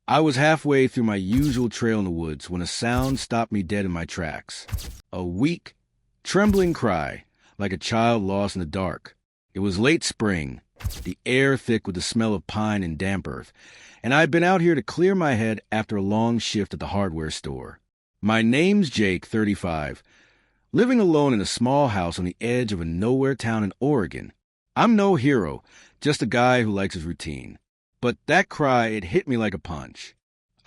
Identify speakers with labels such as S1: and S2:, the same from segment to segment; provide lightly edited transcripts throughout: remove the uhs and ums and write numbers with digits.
S1: I was halfway through my usual trail in the woods when a sound stopped me dead in my tracks. A weak, trembling cry, like a child lost in the dark. It was late spring, the air thick with the smell of pine and damp earth, and I had been out here to clear my head after a long shift at the hardware store. My name's Jake, 35, living alone in a small house on the edge of a nowhere town in Oregon. I'm no hero, just a guy who likes his routine. But that cry, it hit me like a punch.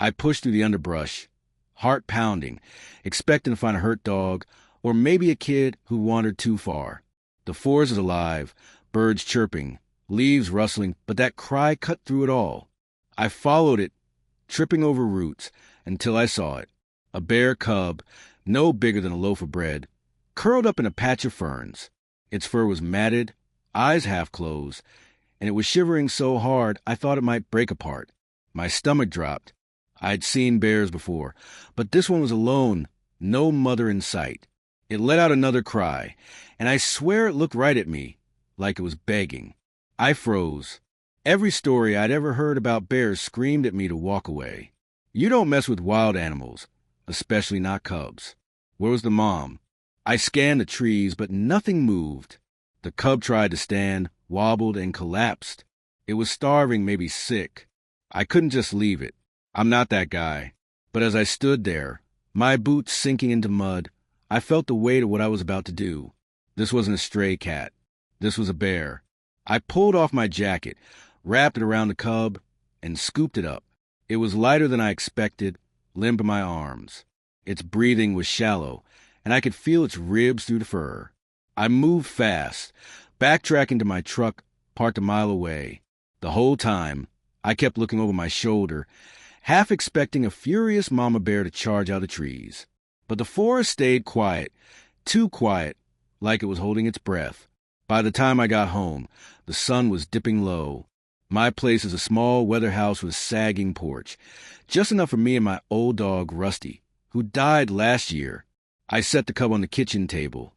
S1: I pushed through the underbrush, heart pounding, expecting to find a hurt dog, or maybe a kid who wandered too far. The forest is alive, birds chirping, leaves rustling, but that cry cut through it all. I followed it, tripping over roots, until I saw it. A bear cub, no bigger than a loaf of bread, curled up in a patch of ferns. Its fur was matted, eyes half closed, and it was shivering so hard I thought it might break apart. My stomach dropped. I'd seen bears before, but this one was alone, no mother in sight. It let out another cry, and I swear it looked right at me, like it was begging. I froze. Every story I'd ever heard about bears screamed at me to walk away. You don't mess with wild animals, especially not cubs. Where was the mom? I scanned the trees, but nothing moved. The cub tried to stand, wobbled, and collapsed. It was starving, maybe sick. I couldn't just leave it. I'm not that guy. But as I stood there, my boots sinking into mud, I felt the weight of what I was about to do. This wasn't a stray cat. This was a bear. I pulled off my jacket, wrapped it around the cub, and scooped it up. It was lighter than I expected, limp in my arms. Its breathing was shallow, and I could feel its ribs through the fur. I moved fast, backtracking to my truck parked a mile away. The whole time, I kept looking over my shoulder, half expecting a furious mama bear to charge out of the trees. But the forest stayed quiet, too quiet, like it was holding its breath. By the time I got home, the sun was dipping low. My place is a small weather house with a sagging porch, just enough for me and my old dog, Rusty, who died last year. I set the cub on the kitchen table,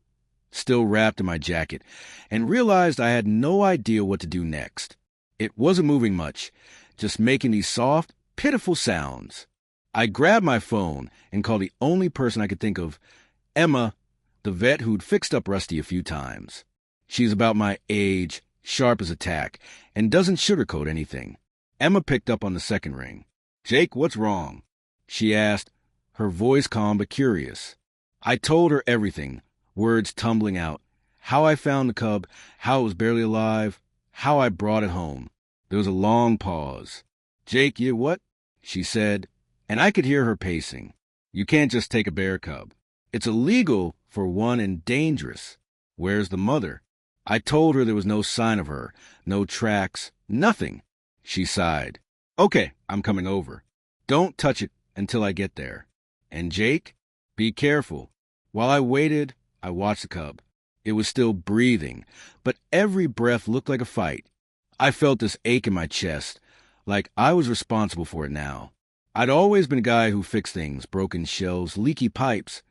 S1: still wrapped in my jacket, and realized I had no idea what to do next. It wasn't moving much, just making these soft, pitiful sounds. I grabbed my phone and called the only person I could think of, Emma, the vet who'd fixed up Rusty a few times. She's about my age, sharp as a tack, and doesn't sugarcoat anything. Emma picked up on the second ring. "Jake, what's wrong?" she asked, her voice calm but curious. I told her everything, words tumbling out. How I found the cub, how it was barely alive, how I brought it home. There was a long pause. "Jake, you what?" she said, and I could hear her pacing. "You can't just take a bear cub. It's illegal for one and dangerous. Where's the mother?" I told her there was no sign of her, no tracks, nothing. She sighed. "Okay, I'm coming over. Don't touch it until I get there. And Jake, be careful." While I waited, I watched the cub. It was still breathing, but every breath looked like a fight. I felt this ache in my chest, like I was responsible for it now. I'd always been a guy who fixed things, broken shelves, leaky pipes.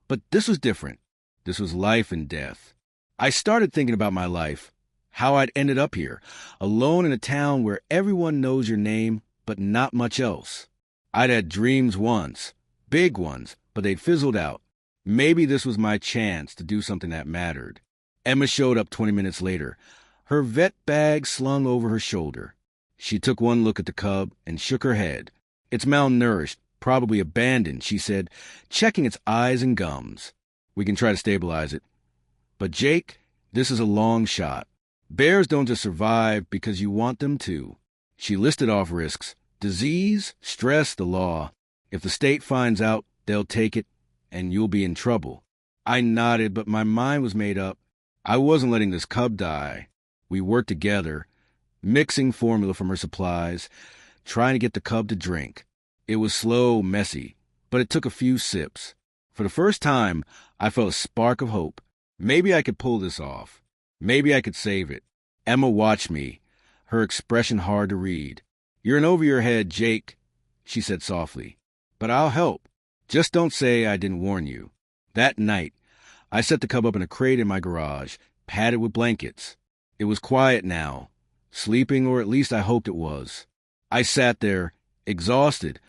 S1: But this was different. This was life and death. I started thinking about my life, how I'd ended up here, alone in a town where everyone knows your name, but not much else. I'd had dreams once, big ones, but they'd fizzled out. Maybe this was my chance to do something that mattered. Emma showed up 20 minutes later, her vet bag slung over her shoulder. She took one look at the cub and shook her head. "It's malnourished, probably abandoned," she said, checking its eyes and gums. "We can try to stabilize it. But Jake, this is a long shot. Bears don't just survive because you want them to." She listed off risks: disease, stress, the law. If the state finds out, they'll take it, and you'll be in trouble. I nodded, but my mind was made up. I wasn't letting this cub die. We worked together, mixing formula from her supplies, trying to get the cub to drink. It was slow, messy, but it took a few sips. For the first time, I felt a spark of hope. Maybe I could pull this off. Maybe I could save it. Emma watched me, her expression hard to read. "You're in over your head, Jake," she said softly. "But I'll help. Just don't say I didn't warn you." That night, I set the cub up in a crate in my garage, padded with blankets. It was quiet now, sleeping, or at least I hoped it was. I sat there, exhausted,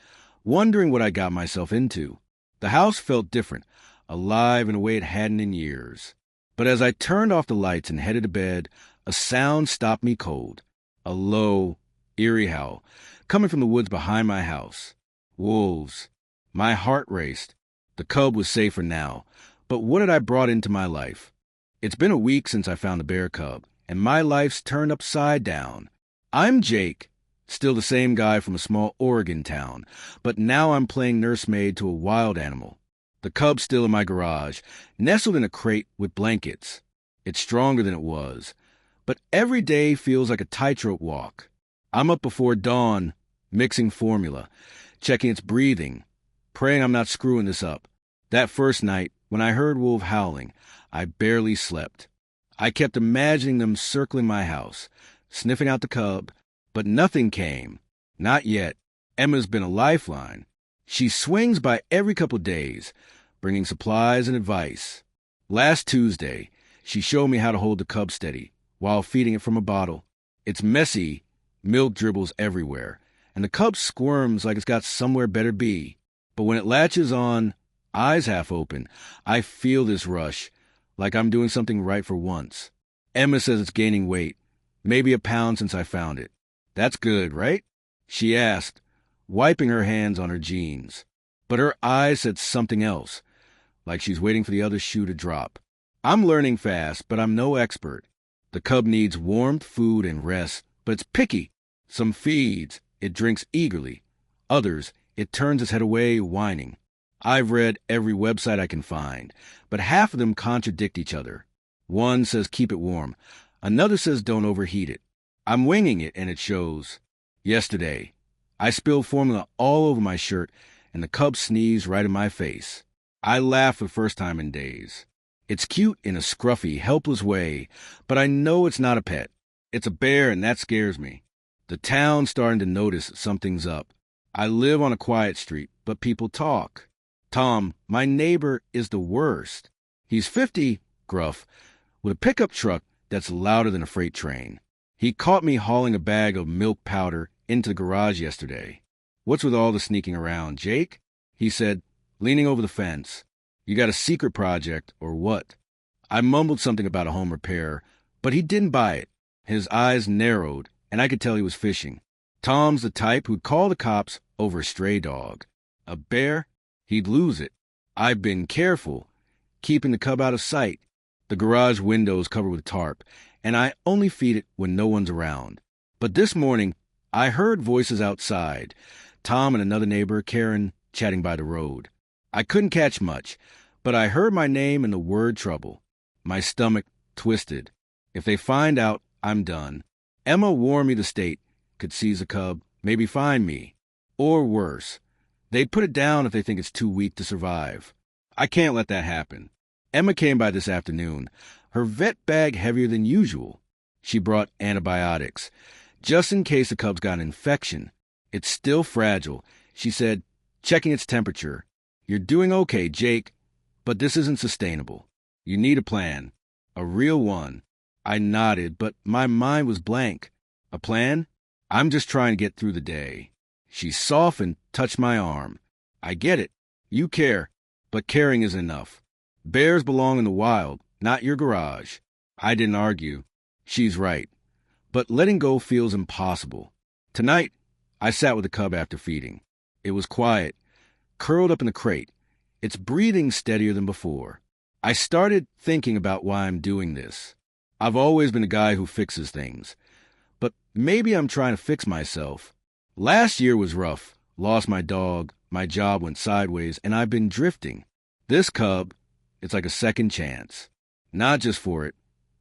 S1: wondering what I got myself into. The house felt different, alive in a way it hadn't in years. But as I turned off the lights and headed to bed, a sound stopped me cold. A low, eerie howl, coming from the woods behind my house. Wolves. My heart raced. The cub was safer now. But what had I brought into my life? It's been a week since I found the bear cub, and my life's turned upside down. I'm Jake, still the same guy from a small Oregon town, but now I'm playing nursemaid to a wild animal. The cub's still in my garage, nestled in a crate with blankets. It's stronger than it was, but every day feels like a tightrope walk. I'm up before dawn, mixing formula, checking its breathing, praying I'm not screwing this up. That first night, when I heard wolves howling, I barely slept. I kept imagining them circling my house, sniffing out the cub, but nothing came. Not yet. Emma's been a lifeline. She swings by every couple days, bringing supplies and advice. Last Tuesday, she showed me how to hold the cub steady while feeding it from a bottle. It's messy, milk dribbles everywhere, and the cub squirms like it's got somewhere better be. But when it latches on, eyes half open, I feel this rush, like I'm doing something right for once. Emma says it's gaining weight, maybe a pound since I found it. That's good, right? She asked, wiping her hands on her jeans. But her eyes said something else, like she's waiting for the other shoe to drop. I'm learning fast, but I'm no expert. The cub needs warmth, food, and rest, but it's picky. Some feeds, it drinks eagerly. Others, it turns its head away, whining. I've read every website I can find, but half of them contradict each other. One says keep it warm. Another says don't overheat it. I'm winging it, and it shows. Yesterday, I spilled formula all over my shirt, and the cub sneezed right in my face. I laughed for the first time in days. It's cute in a scruffy, helpless way, but I know it's not a pet. It's a bear, and that scares me. The town's starting to notice something's up. I live on a quiet street, but people talk. Tom, my neighbor, is the worst. He's 50, gruff, with a pickup truck that's louder than a freight train. He caught me hauling a bag of milk powder into the garage yesterday. What's with all the sneaking around, Jake? He said, leaning over the fence. You got a secret project, or what? I mumbled something about a home repair, but he didn't buy it. His eyes narrowed, and I could tell he was fishing. Tom's the type who'd call the cops over a stray dog. A bear? He'd lose it. I've been careful, keeping the cub out of sight. The garage window's covered with tarp, and I only feed it when no one's around. But this morning, I heard voices outside. Tom and another neighbor, Karen, chatting by the road. I couldn't catch much, but I heard my name and the word trouble. My stomach twisted. If they find out, I'm done. Emma warned me the state could seize a cub, maybe find me. Or worse, they'd put it down if they think it's too weak to survive. I can't let that happen. Emma came by this afternoon, her vet bag heavier than usual. She brought antibiotics, just in case the cub's got an infection. It's still fragile, she said, checking its temperature. You're doing okay, Jake, but this isn't sustainable. You need a plan. A real one. I nodded, but my mind was blank. A plan? I'm just trying to get through the day. She softened, touched my arm. I get it. You care, but caring isn't enough. Bears belong in the wild, not your garage. I didn't argue. She's right. But letting go feels impossible. Tonight, I sat with the cub after feeding. It was quiet, curled up in the crate. It's breathing steadier than before. I started thinking about why I'm doing this. I've always been a guy who fixes things. But maybe I'm trying to fix myself. Last year was rough. Lost my dog, my job went sideways, and I've been drifting. This cub, it's like a second chance. Not just for it,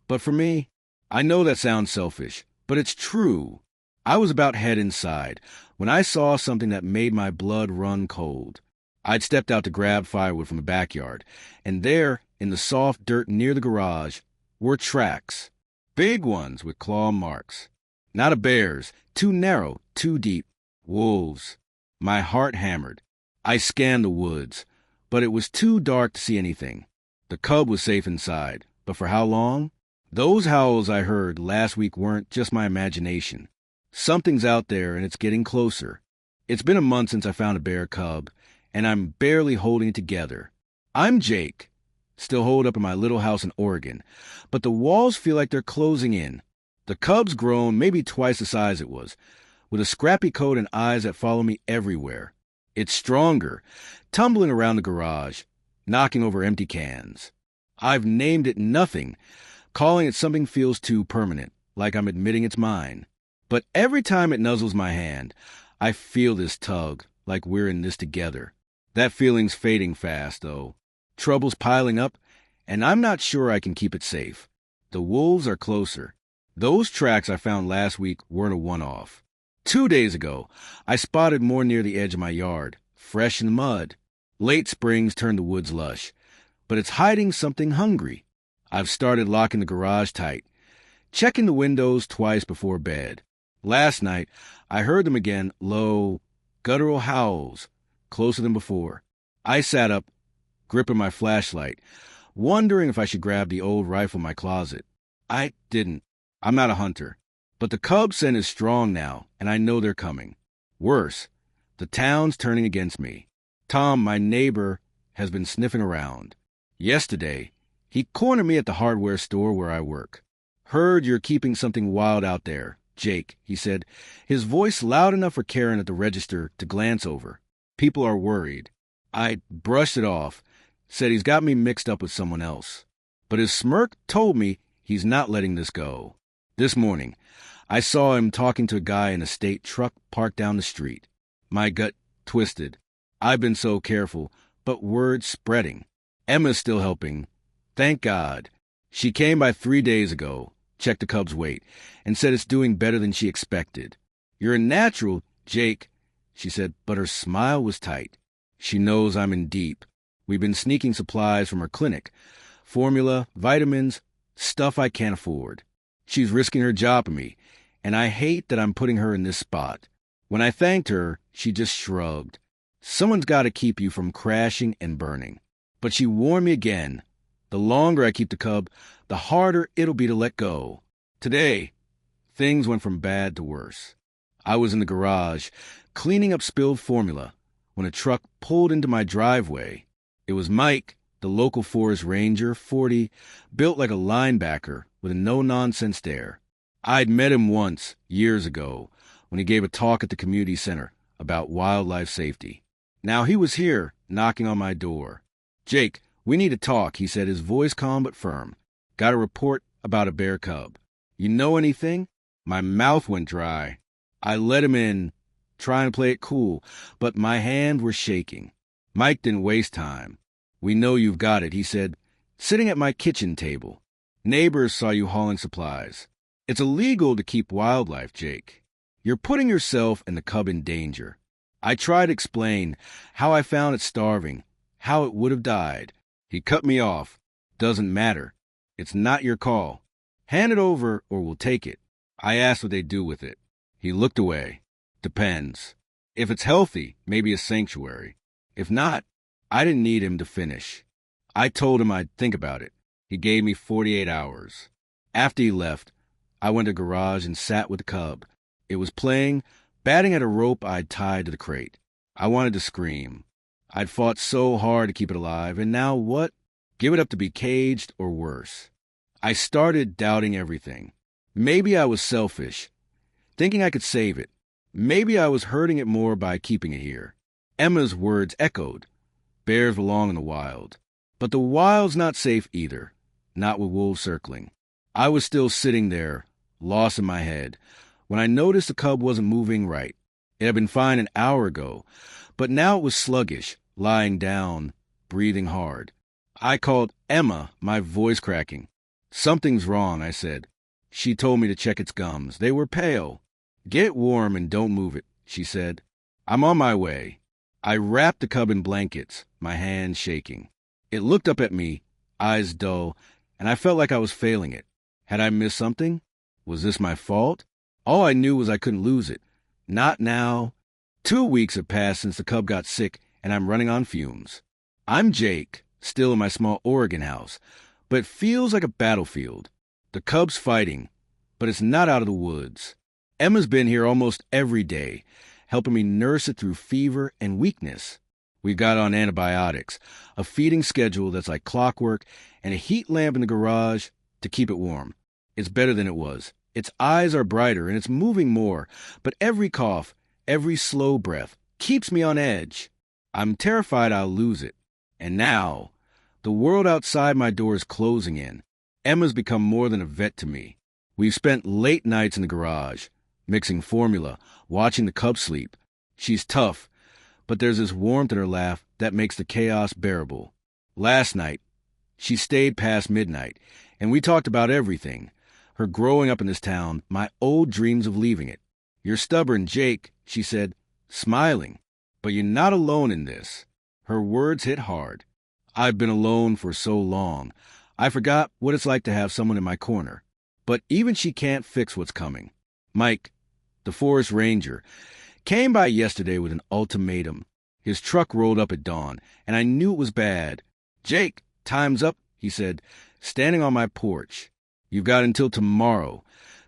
S1: but for me. I know that sounds selfish, but it's true. I was about head inside when I saw something that made my blood run cold. I'd stepped out to grab firewood from the backyard, and there, in the soft dirt near the garage, were tracks. Big ones with claw marks. Not a bear's, too narrow, too deep. Wolves. My heart hammered. I scanned the woods, but it was too dark to see anything. The cub was safe inside, but for how long? Those howls I heard last week weren't just my imagination. Something's out there, and it's getting closer. It's been a month since I found a bear cub, and I'm barely holding it together. I'm Jake, still holed up in my little house in Oregon, but the walls feel like they're closing in. The cub's grown maybe twice the size it was, with a scrappy coat and eyes that follow me everywhere. It's stronger, tumbling around the garage, knocking over empty cans. I've named it nothing. Calling it something feels too permanent, like I'm admitting it's mine. But every time it nuzzles my hand, I feel this tug, like we're in this together. That feeling's fading fast, though. Trouble's piling up, and I'm not sure I can keep it safe. The wolves are closer. Those tracks I found last week weren't a one-off. 2 days ago, I spotted more near the edge of my yard, fresh in the mud. Late springs turn the woods lush, but it's hiding something hungry. I've started locking the garage tight, checking the windows twice before bed. Last night, I heard them again, low, guttural howls, closer than before. I sat up, gripping my flashlight, wondering if I should grab the old rifle in my closet. I didn't. I'm not a hunter. But the cub scent is strong now, and I know they're coming. Worse, the town's turning against me. Tom, my neighbor, has been sniffing around. Yesterday, he cornered me at the hardware store where I work. Heard you're keeping something wild out there, Jake, he said, his voice loud enough for Karen at the register to glance over. People are worried. I brushed it off, said he's got me mixed up with someone else. But his smirk told me he's not letting this go. This morning, I saw him talking to a guy in a state truck parked down the street. My gut twisted. I've been so careful, but word's spreading. Emma's still helping. Thank God. She came by 3 days ago, checked the cub's weight, and said it's doing better than she expected. You're a natural, Jake, she said, but her smile was tight. She knows I'm in deep. We've been sneaking supplies from her clinic. Formula, vitamins, stuff I can't afford. She's risking her job for me, and I hate that I'm putting her in this spot. When I thanked her, she just shrugged. Someone's got to keep you from crashing and burning. But she warned me again. The longer I keep the cub, the harder it'll be to let go. Today, things went from bad to worse. I was in the garage, cleaning up spilled formula, when a truck pulled into my driveway. It was Mike, the local forest ranger, 40, built like a linebacker with a no-nonsense stare. I'd met him once, years ago, when he gave a talk at the community center about wildlife safety. Now he was here, knocking on my door. Jake, we need to talk, he said, his voice calm but firm. Got a report about a bear cub. You know anything? My mouth went dry. I let him in, trying to play it cool, but my hands were shaking. Mike didn't waste time. We know you've got it, he said, sitting at my kitchen table. Neighbors saw you hauling supplies. It's illegal to keep wildlife, Jake. You're putting yourself and the cub in danger. I tried to explain how I found it starving, how it would have died. He cut me off. Doesn't matter. It's not your call. Hand it over or we'll take it. I asked what they'd do with it. He looked away. Depends. If it's healthy, maybe a sanctuary. If not, I didn't need him to finish. I told him I'd think about it. He gave me 48 hours. After he left, I went to the garage and sat with the cub. It was playing, batting at a rope I'd tied to the crate. I wanted to scream. I'd fought so hard to keep it alive, and now what? Give it up to be caged or worse. I started doubting everything. Maybe I was selfish, thinking I could save it. Maybe I was hurting it more by keeping it here. Emma's words echoed. Bears belong in the wild. But the wild's not safe either, not with wolves circling. I was still sitting there, lost in my head, when I noticed the cub wasn't moving right. It had been fine an hour ago, but now it was sluggish, lying down, breathing hard. I called Emma, my voice cracking. Something's wrong, I said. She told me to check its gums. They were pale. Get it warm and don't move it, she said. I'm on my way. I wrapped the cub in blankets, my hands shaking. It looked up at me, eyes dull, and I felt like I was failing it. Had I missed something? Was this my fault? All I knew was I couldn't lose it. Not now. 2 weeks have passed since the cub got sick, and I'm running on fumes. I'm Jake, still in my small Oregon house, but it feels like a battlefield. The cub's fighting, but it's not out of the woods. Emma's been here almost every day, helping me nurse it through fever and weakness. We've got on antibiotics, a feeding schedule that's like clockwork, and a heat lamp in the garage to keep it warm. It's better than it was. Its eyes are brighter and it's moving more, but every cough, every slow breath keeps me on edge. I'm terrified I'll lose it. And now, the world outside my door is closing in. Emma's become more than a vet to me. We've spent late nights in the garage, mixing formula, watching the cubs sleep. She's tough, but there's this warmth in her laugh that makes the chaos bearable. Last night, she stayed past midnight, and we talked about everything. Her growing up in this town, my old dreams of leaving it. "You're stubborn, Jake," she said, smiling. "But you're not alone in this." Her words hit hard. I've been alone for so long. I forgot what it's like to have someone in my corner. But even she can't fix what's coming. Mike, the forest ranger, came by yesterday with an ultimatum. His truck rolled up at dawn, and I knew it was bad. "Jake, time's up," he said, standing on my porch. "You've got until tomorrow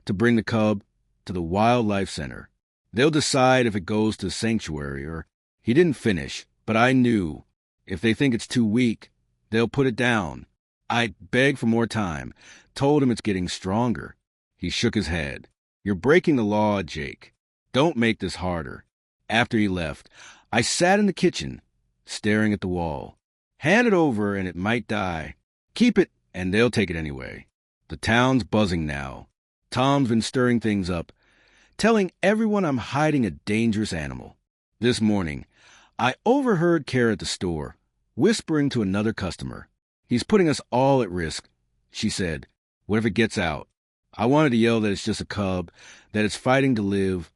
S1: to bring the cub to the wildlife center. They'll decide if it goes to sanctuary or..." He didn't finish, but I knew. If they think it's too weak, they'll put it down. I begged for more time, told him it's getting stronger. He shook his head. "You're breaking the law, Jake. Don't make this harder." After he left, I sat in the kitchen, staring at the wall. "Hand it over and it might die. Keep it and they'll take it anyway." The town's buzzing now. Tom's been stirring things up, telling everyone I'm hiding a dangerous animal. This morning, I overheard Kara at the store, whispering to another customer. "He's putting us all at risk," she said. "What if it gets out?" I wanted to yell that it's just a cub, that it's fighting to live,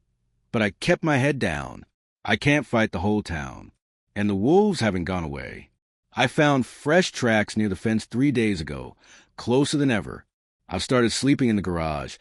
S1: but I kept my head down. I can't fight the whole town. And the wolves haven't gone away. I found fresh tracks near the fence 3 days ago, closer than ever. I've started sleeping in the garage,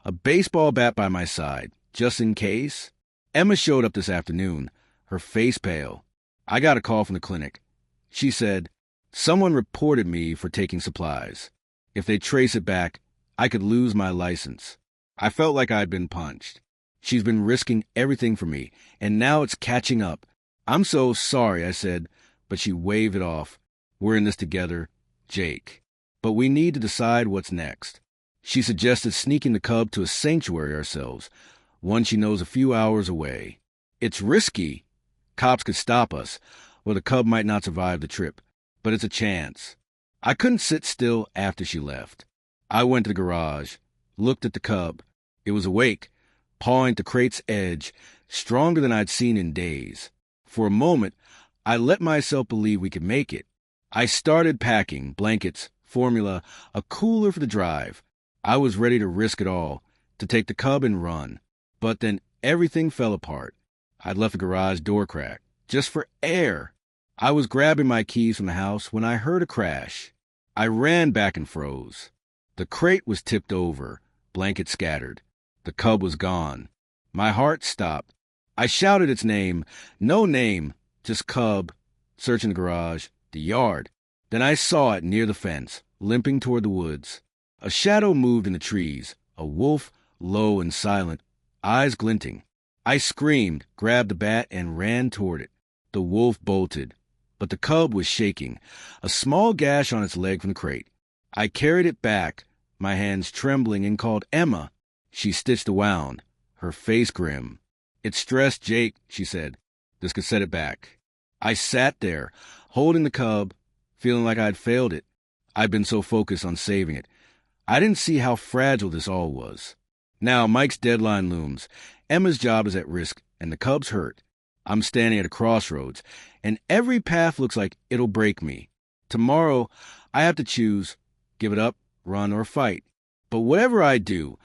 S1: a baseball bat by my side, just in case. Emma showed up this afternoon, her face pale. I got a call from the clinic. She said, "Someone reported me for taking supplies. If they trace it back, I could lose my license." I felt like I'd been punched. She's been risking everything for me, and now it's catching up. "I'm so sorry," I said, but she waved it off. "We're in this together, Jake. But we need to decide what's next." She suggested sneaking the cub to a sanctuary ourselves, one she knows a few hours away. It's risky. Cops could stop us, or the cub might not survive the trip, but it's a chance. I couldn't sit still after she left. I went to the garage, looked at the cub. It was awake, pawing the crate's edge, stronger than I'd seen in days. For a moment, I let myself believe we could make it. I started packing blankets, formula, a cooler for the drive. I was ready to risk it all, to take the cub and run. But then everything fell apart. I'd left the garage door cracked, just for air. I was grabbing my keys from the house when I heard a crash. I ran back and froze. The crate was tipped over, blankets scattered. The cub was gone. My heart stopped. I shouted its name. No name, just cub. Searching the garage, the yard. Then I saw it near the fence, limping toward the woods. A shadow moved in the trees, a wolf, low and silent, eyes glinting. I screamed, grabbed the bat, and ran toward it. The wolf bolted, but the cub was shaking, a small gash on its leg from the crate. I carried it back, my hands trembling, and called Emma. She stitched the wound, her face grim. "It's stressed, Jake," she said. "This could set it back." I sat there, holding the cub, feeling like I'd failed it. I'd been so focused on saving it. I didn't see how fragile this all was. Now Mike's deadline looms. Emma's job is at risk, and the cub's hurt. I'm standing at a crossroads, and every path looks like it'll break me. Tomorrow, I have to choose, give it up, run, or fight. But whatever I do,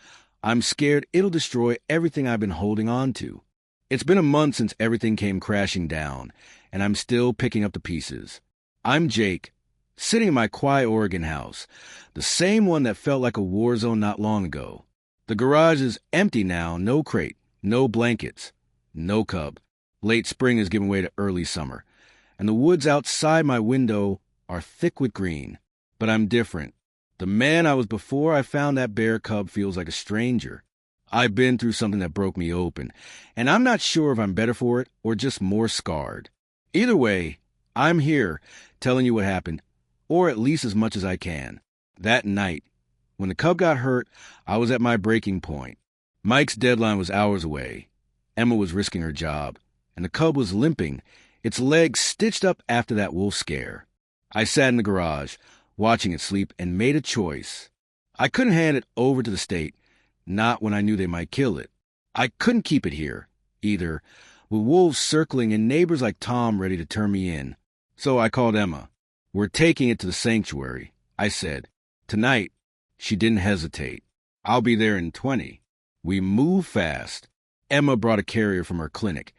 S1: I'm scared it'll destroy everything I've been holding on to. It's been a month since everything came crashing down, and I'm still picking up the pieces. I'm Jake, sitting in my quiet Oregon house, the same one that felt like a war zone not long ago. The garage is empty now, no crate, no blankets, no cub. Late spring is giving way to early summer, and the woods outside my window are thick with green. But I'm different. The man I was before I found that bear cub feels like a stranger, I've been through something that broke me open, and I'm not sure if I'm better for it or just more scarred. Either way, I'm here telling you what happened, or at least as much as I can. That night, when the cub got hurt, I was at my breaking point. Mike's deadline was hours away. Emma was risking her job, and the cub was limping, its legs stitched up after that wolf scare. I sat in the garage, watching it sleep, and made a choice. I couldn't hand it over to the state, not when I knew they might kill it. I couldn't keep it here, either, with wolves circling and neighbors like Tom ready to turn me in. So I called Emma. "We're taking it to the sanctuary," I said. "Tonight." She didn't hesitate. "I'll be there in 20. We moved fast. Emma brought a carrier from her clinic,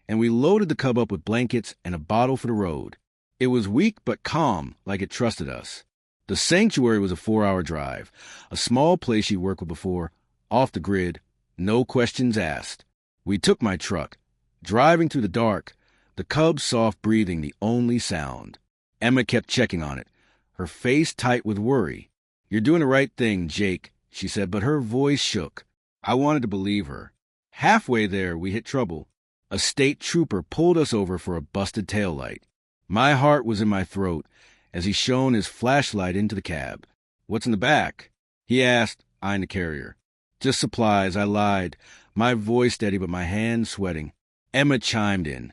S1: and we loaded the cub up with blankets and a bottle for the road. It was weak but calm, like it trusted us. The sanctuary was a 4-hour drive, a small place she'd worked with before, off the grid, no questions asked. We took my truck. Driving through the dark, the cub's soft breathing the only sound. Emma kept checking on it, her face tight with worry. "You're doing the right thing, Jake," she said, but her voice shook. I wanted to believe her. Halfway there, we hit trouble. A state trooper pulled us over for a busted taillight. My heart was in my throat as he shone his flashlight into the cab. "What's in the back?" he asked, eyeing the carrier. "Just supplies," I lied, my voice steady but my hands sweating. Emma chimed in,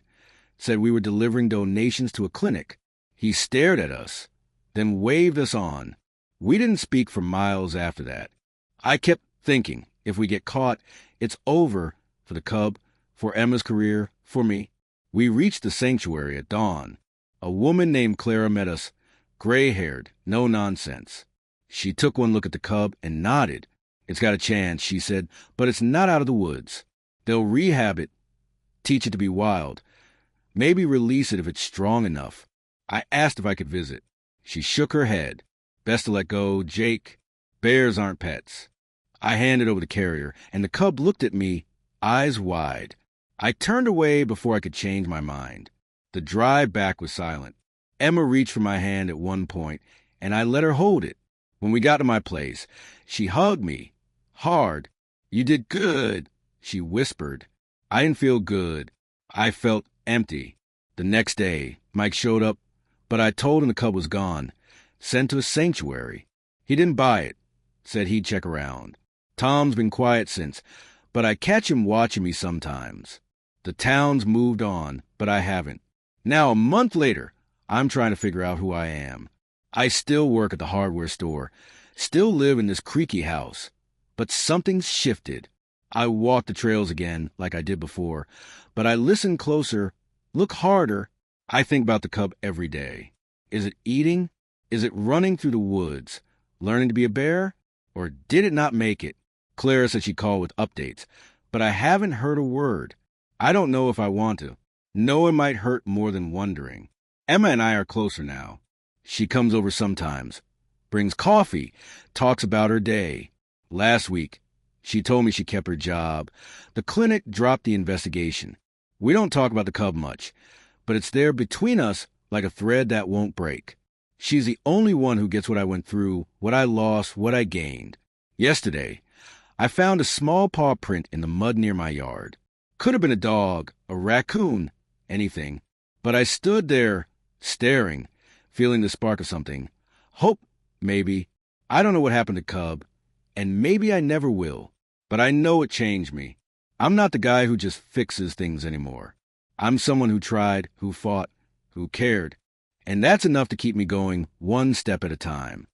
S1: said we were delivering donations to a clinic. He stared at us, then waved us on. We didn't speak for miles after that. I kept thinking, if we get caught, it's over for the cub, for Emma's career, for me. We reached the sanctuary at dawn. A woman named Clara met us, gray-haired, no nonsense. She took one look at the cub and nodded. "It's got a chance," she said, "but it's not out of the woods. They'll rehab it, teach it to be wild, maybe release it if it's strong enough." I asked if I could visit. She shook her head. "Best to let go, Jake. Bears aren't pets." I handed over the carrier, and the cub looked at me, eyes wide. I turned away before I could change my mind. The drive back was silent. Emma reached for my hand at one point, and I let her hold it. When we got to my place, she hugged me, hard. "You did good," she whispered. I didn't feel good. I felt empty. The next day, Mike showed up, but I told him the cub was gone, sent to a sanctuary. He didn't buy it, said he'd check around. Tom's been quiet since, but I catch him watching me sometimes. The town's moved on, but I haven't. Now, a month later, I'm trying to figure out who I am. I still work at the hardware store, still live in this creaky house, but something's shifted. I walk the trails again like I did before, but I listen closer, look harder. I think about the cub every day. Is it eating? Is it running through the woods, learning to be a bear? Or did it not make it? Clara said she'd call with updates, but I haven't heard a word. I don't know if I want to. Knowing might hurt more than wondering. Emma and I are closer now. She comes over sometimes, brings coffee, talks about her day. Last week, she told me she kept her job. The clinic dropped the investigation. We don't talk about the cub much, but it's there between us like a thread that won't break. She's the only one who gets what I went through, what I lost, what I gained. Yesterday, I found a small paw print in the mud near my yard. Could have been a dog, a raccoon, anything. But I stood there, staring, feeling the spark of something. Hope, maybe. I don't know what happened to Cub, and maybe I never will. But I know it changed me. I'm not the guy who just fixes things anymore. I'm someone who tried, who fought, who cared. And that's enough to keep me going one step at a time.